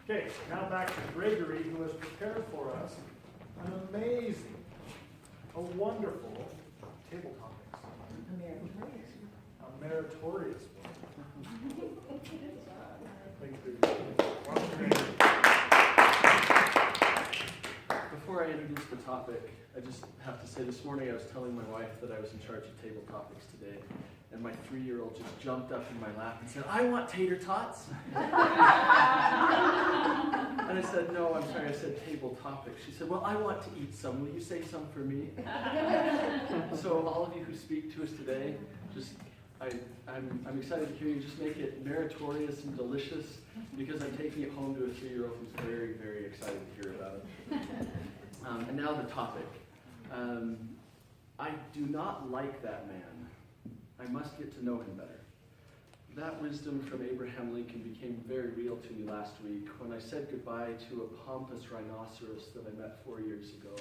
Okay, now back to Gregory, who has prepared for us an amazing, a wonderful table topics. A meritorious one. Thanks, Gregory. Before I introduce the topic, I just have to say this morning I was telling my wife that I was in charge of table topics today, and my 3-year-old just jumped up in my lap and said, "I want tater tots." And I said, "No, I'm sorry, I said table topics." She said, "Well, I want to eat some. Will you say some for me?" So all of you who speak to us today, I'm excited to hear you. Just make it meritorious and delicious, because I'm taking it home to a 3-year-old who's very, very excited to hear about it. And now the topic. I do not like that man. I must get to know him better. That wisdom from Abraham Lincoln became very real to me last week when I said goodbye to a pompous rhinoceros that I met 4 years ago.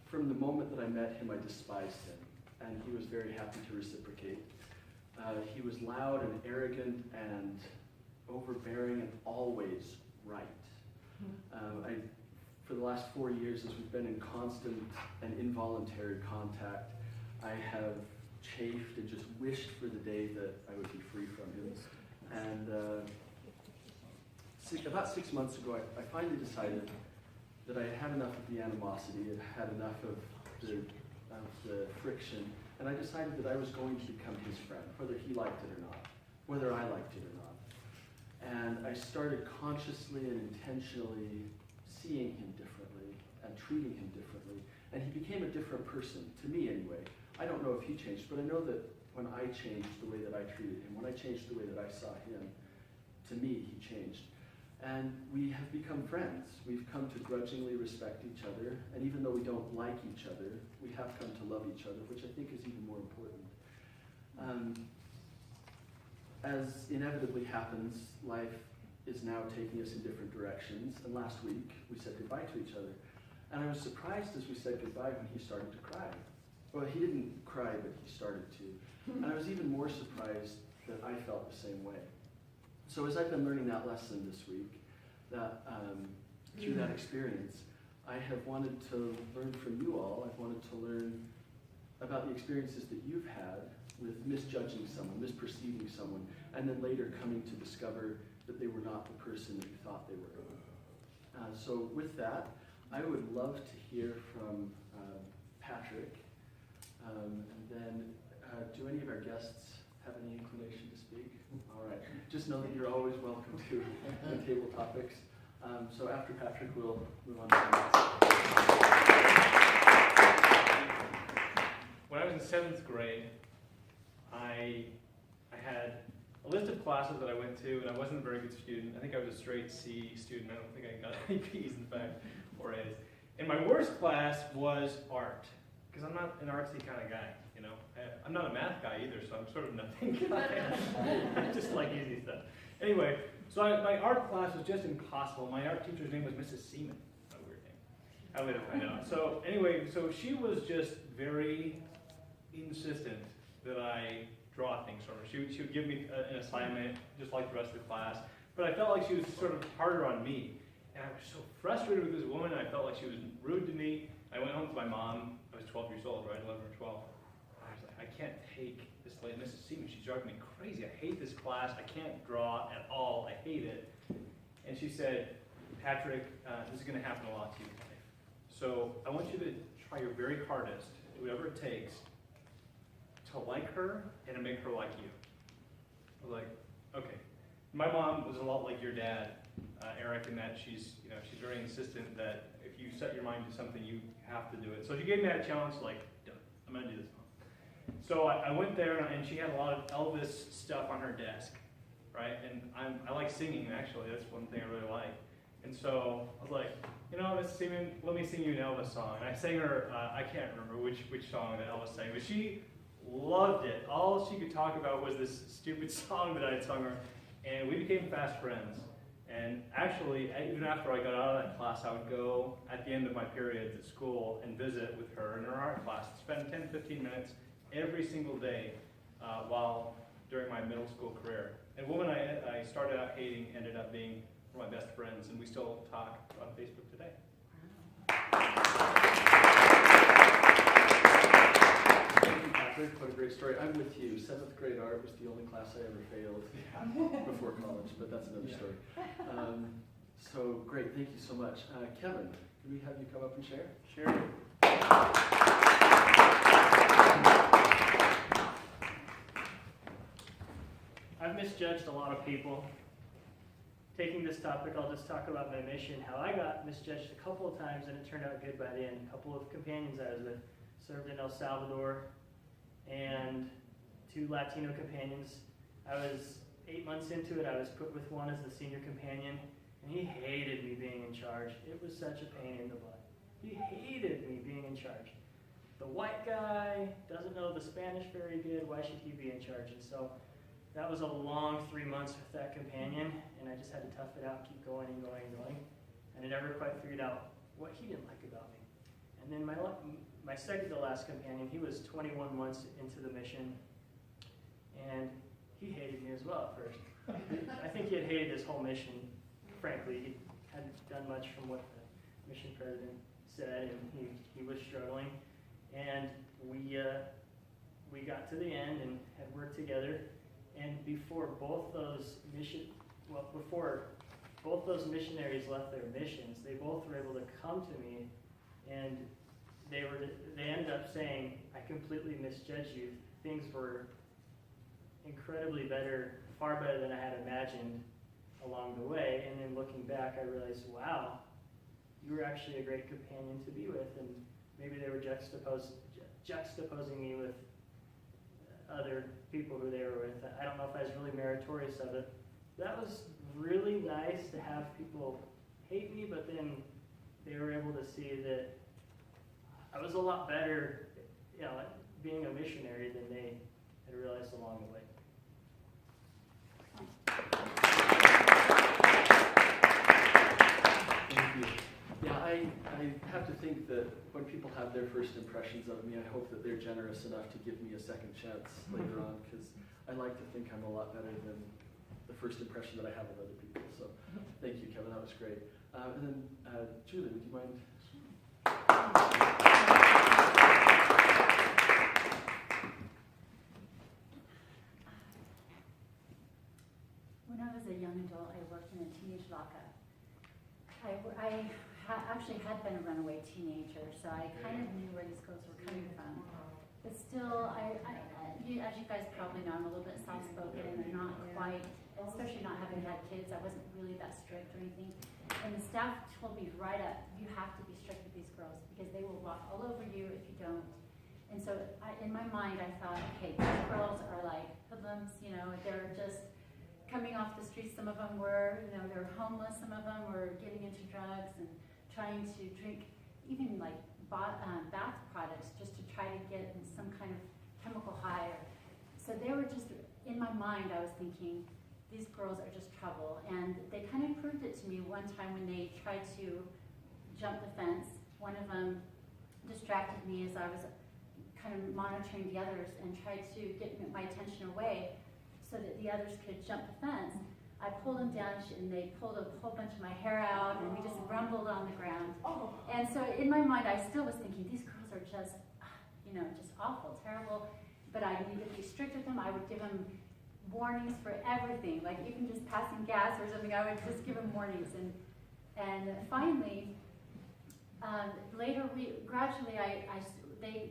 From the moment that I met him, I despised him, and he was very happy to reciprocate. He was loud and arrogant and overbearing and always right. For the last 4 years, as we've been in constant and involuntary contact, I have chafed and just wished for the day that I would be free from him. And about 6 months ago, I finally decided that I had had enough of the animosity, I had enough of the friction, and I decided that I was going to become his friend, whether he liked it or not, whether I liked it or not. And I started consciously and intentionally seeing him differently and treating him differently, and he became a different person, to me anyway. I don't know if he changed, but I know that when I changed the way that I treated him, when I changed the way that I saw him, to me, he changed. And we have become friends. We've come to grudgingly respect each other, and even though we don't like each other, we have come to love each other, which I think is even more important. As inevitably happens, life is now taking us in different directions, and last week we said goodbye to each other. And I was surprised as we said goodbye when he started to cry. Well, he didn't cry, but he started to. And I was even more surprised that I felt the same way. So as I've been learning that lesson this week, that through that experience, I have wanted to learn from you all. I've wanted to learn about the experiences that you've had with misjudging someone, misperceiving someone, and then later coming to discover that they were not the person that you thought they were. So with that, I would love to hear from Patrick. And then, do any of our guests have any inclination to speak? All right. Just know that you're always welcome to the table topics. So after Patrick, we'll move on to the next. When I was in 7th grade, I had a list of classes that I went to, and I wasn't a very good student. I think I was a straight C student. I don't think I got any B's, in fact, or A's. And my worst class was art, because I'm not an artsy kind of guy, you know. I'm not a math guy either, so I'm sort of nothing guy. I just like easy stuff. Anyway, so my art class was just impossible. My art teacher's name was Mrs. Seaman. A weird name. I later find out. So anyway, so she was just very insistent that I draw things from her. She would give me an assignment, just like the rest of the class, but I felt like she was sort of harder on me. And I was so frustrated with this woman, I felt like she was rude to me. I went home to my mom. I was 12 years old, right? 11 or 12. I was like, I can't take this lady, Mrs. Seaman. She's driving me crazy. I hate this class. I can't draw at all. I hate it. And she said, Patrick, this is going to happen a lot to you in life. So I want you to try your very hardest, whatever it takes, to like her and to make her like you. I was like, okay. My mom was a lot like your dad, Eric, in that she's very insistent that if you set your mind to something, you have to do it. So she gave me that challenge, like, I'm going to do this, Mom. So I went there, and she had a lot of Elvis stuff on her desk, right? And I like singing, actually. That's one thing I really like. And so I was like, Mrs. Seaman, let me sing you an Elvis song. And I sang her, I can't remember which song that Elvis sang, but she loved it. All she could talk about was this stupid song that I had sung her, and we became fast friends. And actually, even after I got out of that class, I would go at the end of my periods at school and visit with her in her art class, spend 10, 15 minutes every single day during my middle school career. And a woman I started out hating ended up being one of my best friends, and we still talk on Facebook today. Thank you, Patrick. What a great story. I'm with you. 7th grade art was the only class I ever failed before college, but that's another story. So great. Thank you so much. Kevin, can we have you come up and share? Sure. I've misjudged a lot of people. Taking this topic, I'll just talk about my mission, how I got misjudged a couple of times and it turned out good by the end. A couple of companions I was with served in El Salvador, and 2 Latino companions. I was 8 months into it. I was put with one as the senior companion, and he hated me being in charge. It was such a pain in the butt. He hated me being in charge. The white guy doesn't know the Spanish very good. Why should he be in charge? And so that was a long 3 months with that companion, and I just had to tough it out, keep going and going and going. And I never quite figured out what he didn't like about me. And then my second to last companion, he was 21 months into the mission, and he hated me as well at first. I think he had hated his whole mission, frankly. He hadn't done much from what the mission president said, and he was struggling. And we got to the end and had worked together. And before both those missionaries left their missions, they both were able to come to me, and they ended up saying, "I completely misjudged you. Things were incredibly better, far better than I had imagined along the way." And then looking back, I realized, wow, you were actually a great companion to be with, and maybe they were juxtaposing me with other people who they were with. I don't know if I was really meritorious of it. That was really nice to have people hate me, but then they were able to see that I was a lot better, at being a missionary than they had realized along the way. Thank you. Yeah, I have to think that when people have their first impressions of me, I hope that they're generous enough to give me a second chance later on, because I like to think I'm a lot better than the first impression that I have of other people. So thank you, Kevin. That was great. And then Julie, would you mind? When I was a young adult, I worked in a teenage lockup. I actually had been a runaway teenager, so I kind of knew where these girls were coming from. But still, as you guys probably know, I'm a little bit soft-spoken and not quite, especially not having had kids, I wasn't really that strict or anything. And the staff told me right up, you have to be strict with these girls because they will walk all over you if you don't. And so in my mind, I thought, okay, these girls are like hoodlums, they're just coming off the streets. Some of them were, they're homeless. Some of them were getting into drugs and trying to drink even like bath products just to try to get some kind of chemical high. So they were just, in my mind, I was thinking, these girls are just trouble. And they kind of proved it to me one time when they tried to jump the fence. One of them distracted me as I was kind of monitoring the others and tried to get my attention away so that the others could jump the fence. I pulled them down and they pulled a whole bunch of my hair out and we just rumbled on the ground. And so in my mind, I still was thinking, these girls are just, just awful, terrible. But I needed to be strict with them. I would give them warnings for everything, like even just passing gas or something. I would just give them warnings. And finally, later, gradually, they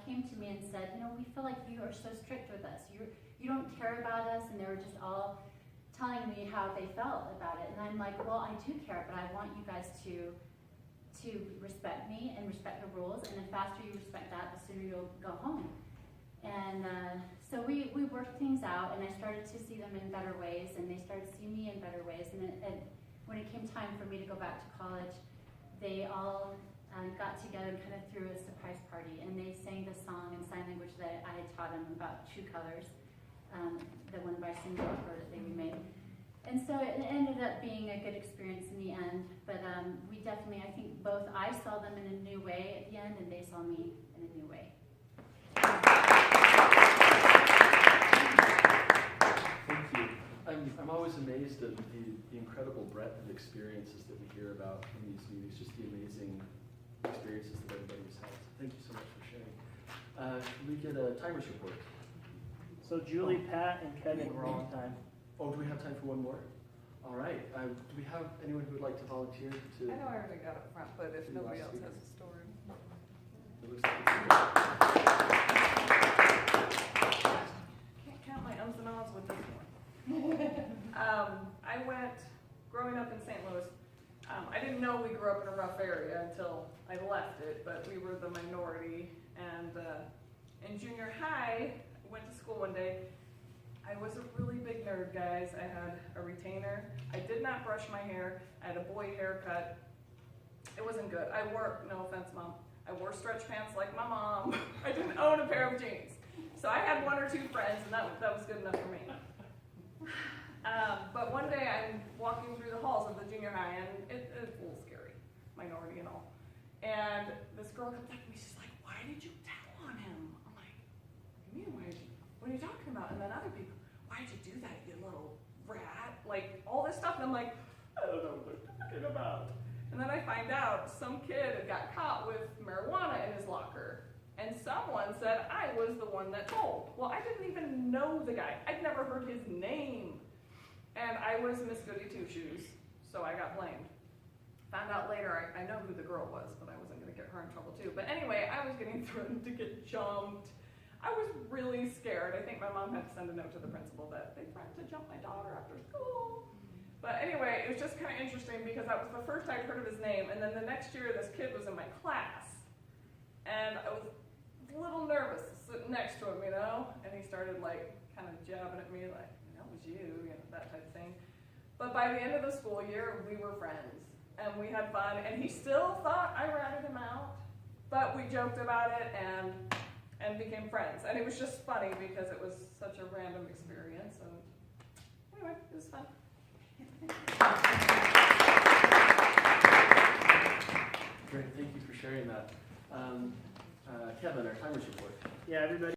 came to me and said, we feel like you are so strict with us. You don't care about us, and they were just all telling me how they felt about it. And I'm like, well, I do care, but I want you guys to respect me and respect the rules, and the faster you respect that, the sooner you'll go home. And so we worked things out, and I started to see them in better ways, and they started to see me in better ways. And when it came time for me to go back to college, they all got together and kind of threw a surprise party, and they sang the song in sign language that I had taught them about True Colors, the one by Cindy Lauper that they remade. And so it ended up being a good experience in the end, but we definitely, I think both I saw them in a new way at the end, and they saw me in a new way. Thank you. I'm always amazed at the incredible breadth of experiences that we hear about in these meetings, just the amazing experiences that everybody has had. So thank you so much for sharing. Can we get a timers report? So Julie, Pat, and Kevin were all on time. Oh, do we have time for one more? All right. Do we have anyone who would like to volunteer to? I know I already got up front, but if to nobody last else speaker? has a story. It looks like it's Can't count my ums and ahs with this one. I went, growing up in St. Louis, I didn't know we grew up in a rough area until I left it, but we were the minority. And in junior high, I went to school one day. I was a really big nerd, guys. I had a retainer. I did not brush my hair. I had a boy haircut. It wasn't good. I wore, no offense, Mom, I wore stretch pants like my mom. I didn't own a pair of jeans. So I had one or two friends, and that was good enough for me. But one day I'm walking through the halls of the junior high, and it's a little scary, minority and all. And this girl comes up to me, she's like, "Why did you tell on him?" I'm like, "What do you mean, what are you talking about?" And then other people, "Why'd you do that, you little rat?" Like, all this stuff, and I'm like, I don't know what they're talking about. And then I find out some kid had got caught with marijuana in his locker. And someone said I was the one that told. Well, I didn't even know the guy. I'd never heard his name. And I was Miss Goody Two-Shoes, so I got blamed. Found out later, I know who the girl was, but I wasn't going to get her in trouble too. But anyway, I was getting threatened to get jumped. I was really scared. I think my mom had to send a note to the principal that they threatened to jump my daughter after school. But anyway, it was just kind of interesting because that was the first I'd heard of his name. And then the next year, this kid was in my class. And I was a little nervous sitting next to him, you know? And he started like kind of jabbing at me like, "That was you," you know, that type of thing. But by the end of the school year, we were friends. And we had fun. And he still thought I ratted him out. But we joked about it and became friends. And it was just funny because it was such a random experience. And anyway, it was fun. Great, thank you for sharing that. Kevin, our timers report. Yeah, everybody.